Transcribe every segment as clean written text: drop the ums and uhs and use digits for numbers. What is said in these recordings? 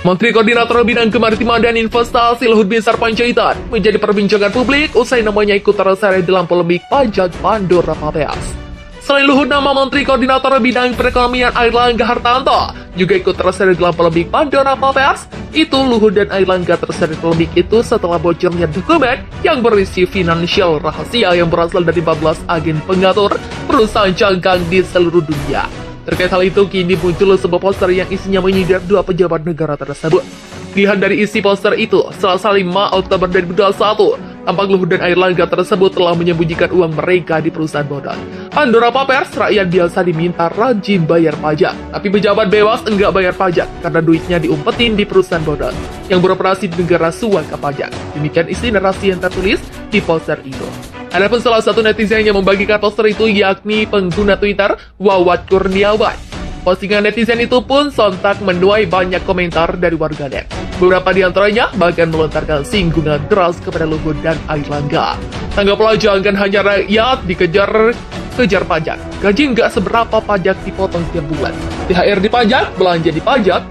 Menteri Koordinator Bidang Kemaritiman dan Investasi Luhut Binsar Panjaitan menjadi perbincangan publik usai namanya ikut terseret dalam polemik pajak Pandora Papers. Selain Luhut, nama Menteri Koordinator Bidang Perekonomian Airlangga Hartarto juga ikut terseret dalam polemik Pandora Papers. Itu Luhut dan Airlangga terseret polemik itu setelah bocornya dokumen yang berisi finansial rahasia yang berasal dari 14 agen pengatur perusahaan cangkang di seluruh dunia. Terkait hal itu, kini muncul sebuah poster yang isinya menyindir dua pejabat negara tersebut. Lihat dari isi poster itu, Selasa 5 Oktober 2021, tampak Luhut dan Airlangga tersebut telah menyembunyikan uang mereka di perusahaan bodong. Pandora Papers, rakyat biasa diminta rajin bayar pajak, tapi pejabat bebas enggak bayar pajak karena duitnya diumpetin di perusahaan bodong yang beroperasi di negara suaka pajak. Demikian isi narasi yang tertulis di poster itu. Adapun salah satu netizen yang membagikan poster itu yakni pengguna Twitter Wawat Kurniawan. Postingan netizen itu pun sontak menuai banyak komentar dari warganet. Beberapa di antaranya bahkan melontarkan singgungan keras kepada Luhut dan Airlangga. Tanggaplah, jangan hanya rakyat kejar pajak. Gaji nggak seberapa pajak dipotong tiap bulan. THR dipajak, belanja dipajak.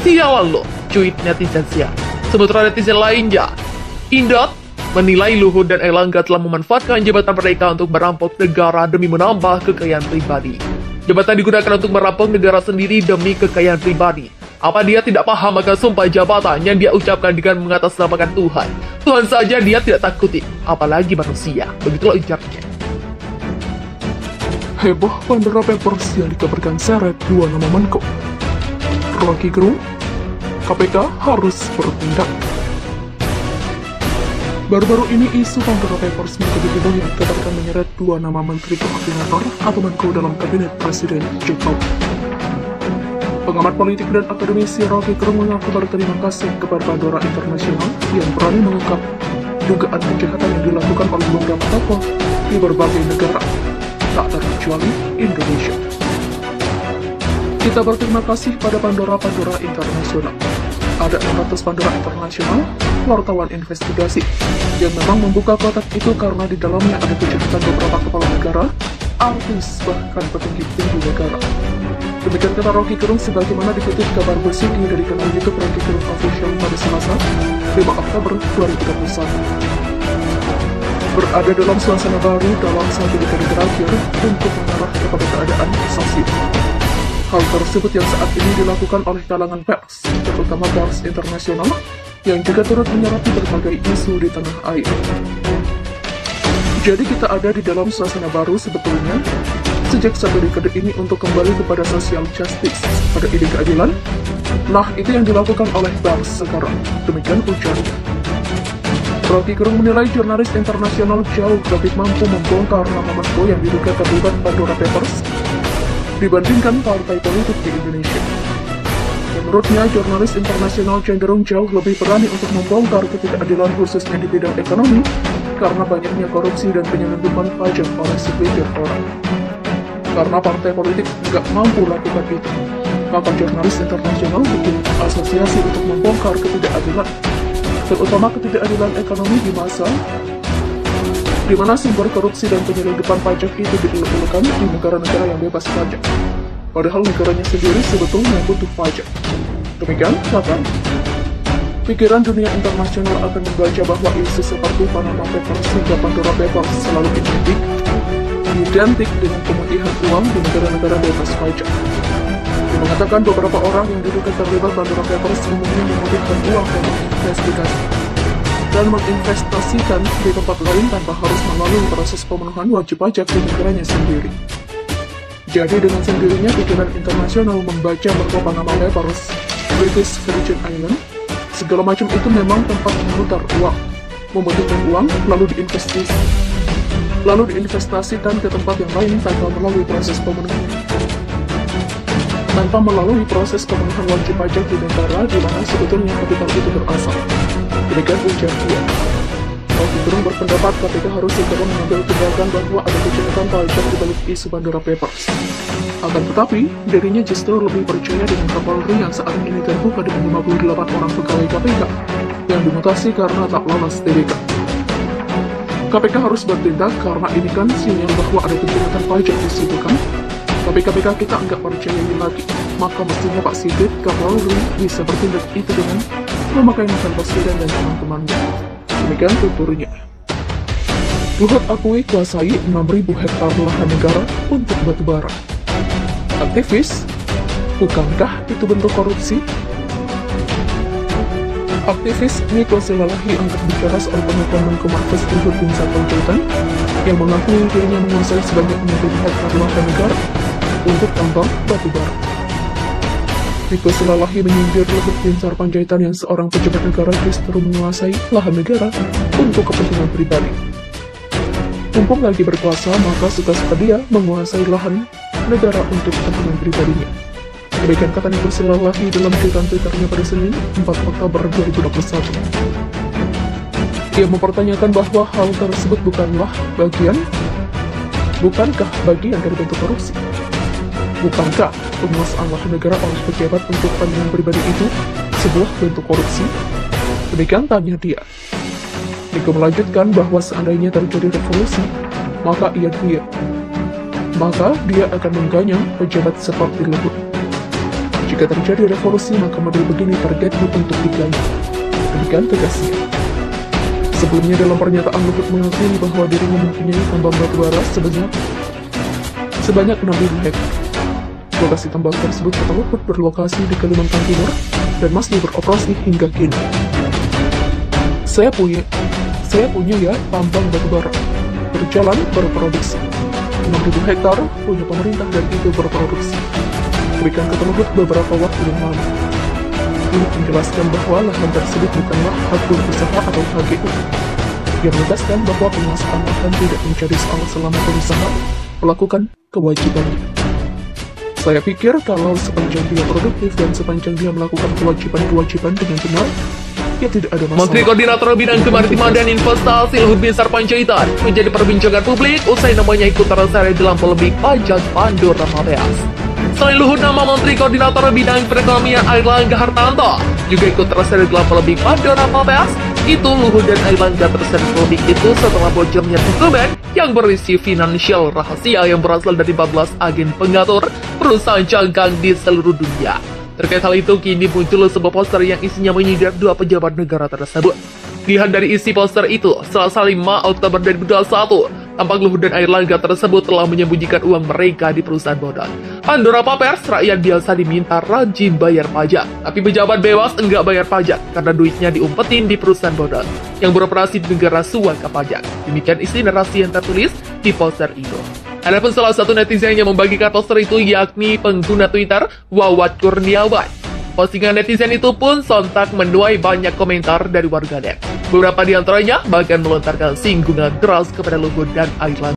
Sialan lo, cuit netizen sial. Sementara netizen lainnya, Indot menilai Luhut dan Airlangga telah memanfaatkan jabatan mereka untuk merampok negara demi menambah kekayaan pribadi. Jabatan digunakan untuk merampok negara sendiri demi kekayaan pribadi. Apa dia tidak paham akan sumpah jabatan yang dia ucapkan dengan mengatasnamakan Tuhan? Tuhan saja dia tidak takuti, apalagi manusia. Begitulah ujarnya. Heboh Pandora Papers yang dikabarkan seret dua nama Menko. Rocky Gerung, KPK harus bertindak. Baru-baru ini isu Pandora Papers menjadi heboh yang dikabarkan menyeret dua nama Menteri Koordinator atau Menko dalam Kabinet Presiden Jokowi. Pengamat politik dan akademisi Rocky Gerung mengaku berterima kasih kepada Pandora International yang berani mengungkap dugaan kejahatan yang dilakukan oleh beberapa tokoh di berbagai negara, tak terkecuali Indonesia. Kita berterima kasih pada Pandora International. Ada 600 Pandora International, wartawan investigasi, yang memang membuka kotak itu karena di dalamnya ada kejahatan beberapa kepala negara, artis, bahkan petinggi-petinggi negara. Demikian kata Rocky Gerung sebagaimana dikutip kabar bersih dari kanal YouTube Rocky Gerung Official pada Selasa, 5 Oktober 2021. Berada dalam suasana baru dalam satu dekade terakhir untuk mengarah kepada keadaan sosial. Hal tersebut yang saat ini dilakukan oleh kalangan pers, terutama pers internasional, yang juga turut menyoroti berbagai isu di tanah air. Jadi kita ada di dalam suasana baru sebetulnya, sejak satu dekade ini untuk kembali kepada social justice, pada ide keadilan. Nah, itu yang dilakukan oleh pers sekarang. Demikian ujarnya. Rocky Gerung menilai jurnalis internasional jauh lebih mampu membongkar nama Menko yang diduga terlibat Pandora Papers dibandingkan partai politik di Indonesia. Menurutnya, jurnalis internasional cenderung jauh lebih berani untuk membongkar ketidakadilan khususnya di bidang ekonomi karena banyaknya korupsi dan penyelundupan pajak oleh segelintir orang. Karena partai politik nggak mampu lakukan itu, maka jurnalis internasional bikin asosiasi untuk membongkar ketidakadilan, terutama ketidakadilan ekonomi di masa di mana sumber korupsi dan penyelundupan pajak itu dieluk-elukan di negara-negara yang bebas pajak, padahal negaranya sendiri sebetulnya butuh pajak. Demikian kata, pikiran dunia internasional akan membaca bahwa isu seperti Panama Papers hingga Pandora Papers selalu identik dengan pemutihan uang di negara-negara bebas pajak. Dia mengatakan beberapa orang yang diduga terlibat Pandora Papers umumnya memutihkan uang dan menginvestigasi dan menginvestasikan di tempat lain tanpa harus melalui proses pemenuhan wajib pajak di negaranya sendiri. Jadi dengan sendirinya pikiran internasional membaca bahwa Panama Papers, British Virgin Island, segala macam itu memang tempat memutar uang, membutuhkan uang lalu diinvestasikan ke tempat yang lain tanpa melalui proses pemenuhan wajib pajak di negara di mana sebetulnya kapital itu berasal. Demikian ujar dia. Rocky Gerung berpendapat KPK harus segera mengambil tindakan bahwa ada kejahatan pajak di balik isu Pandora Papers. Akan tetapi, dirinya justru lebih percaya dengan Kapolri yang saat ini terbuka dengan 58 orang pegawai KPK yang dimutasi karena tak lolos TBK. KPK harus bertindak karena ini kan sinyal bahwa ada kejahatan pajak di situ kan. Tapi KPK kita nggak percaya lagi. maka mestinya Pak Sigit Kapolri bisa bertindak itu dengan memakai novel presiden dan teman-temannya. Demikian tuturnya. Luhut akui kuasai 6.000 hektar lahan negara untuk batubara. Aktivis, bukankah itu bentuk korupsi? Aktivis Niko Silalahi angkat bicara soal pengakuan Menko Marves Luhut Binsar Panjaitan yang mengakui dirinya menguasai sebanyak 6.000 hektar lahan negara untuk tambang batubara. Niko Silalahi menyindir Luhut Binsar Panjaitan yang seorang pejabat negara justru menguasai lahan negara untuk kepentingan pribadi. Mumpung lagi berkuasa, maka suka-suka dia menguasai lahan negara untuk kepentingan pribadinya. Demikian kata Niko Silalahi dalam cuitan Twitternya pada Senin 4 Oktober 2021. Ia mempertanyakan bahwa hal tersebut bukankah bagian dari bentuk korupsi? Bukankah penguasaan lahan negara oleh pejabat untuk kepentingan pribadi itu sebuah bentuk korupsi? Demikian tanya dia. Niko melanjutkan bahwa seandainya terjadi revolusi, maka dia akan mengganyang pejabat seperti Luhut. Jika terjadi revolusi, maka model begini targetnya untuk diganyang. Demikian tegasnya. Sebelumnya dalam pernyataan Luhut mengakui bahwa dirinya mempunyai tambang batubara sebanyak 6.000 hektar. Lokasi tambang tersebut kata Luhut berlokasi di Kalimantan Timur dan masih beroperasi hingga kini. Saya punya ya tambang batubara, berjalan berproduksi. 6.000 hektar punya pemerintah dan itu berproduksi. Demikian kata Luhut beberapa waktu yang lalu. Luhut menjelaskan bahwa lahan tersebut bukanlah hak guna usaha atau HGU. Dia menegaskan bahwa penguasaan lahan tidak menjadi soal selama pengusaha melakukan kewajibannya. Saya pikir kalau sepanjang dia produktif dan sepanjang dia melakukan kewajiban dengan benar, ya tidak ada masalah. Menteri Koordinator Bidang Kemaritiman dan Investasi Luhut Binsar Panjaitan menjadi perbincangan publik usai namanya ikut terseret dalam polemik pajak Pandora Papeas. Selain Luhut, nama Menteri Koordinator Bidang Perekonomian Airlangga Hartarto juga ikut terseret dalam polemik Pandora Papeas. Itu Luhut dan Airlangga terseret polemik itu setelah bocornya dokumen yang berisi finansial rahasia yang berasal dari 14 agen pengatur perusahaan cangkang di seluruh dunia. Terkait hal itu, kini muncul sebuah poster yang isinya menyindir dua pejabat negara tersebut. Dilihat dari isi poster itu, Selasa 5 Oktober 2021, tampak Luhut dan Airlangga tersebut telah menyembunyikan uang mereka di perusahaan bodong. Pandora Papers, rakyat biasa diminta rajin bayar pajak, tapi pejabat bebas enggak bayar pajak karena duitnya diumpetin di perusahaan bodong yang beroperasi di negara suaka pajak. Demikian isi narasi yang tertulis di poster itu. Adapun salah satu netizen yang membagikan poster itu yakni pengguna Twitter Wawat Kurniawan. Postingan netizen itu pun sontak menuai banyak komentar dari warganet. Beberapa di antaranya bahkan melontarkan singgungan keras kepada Luhut dan Airlangga.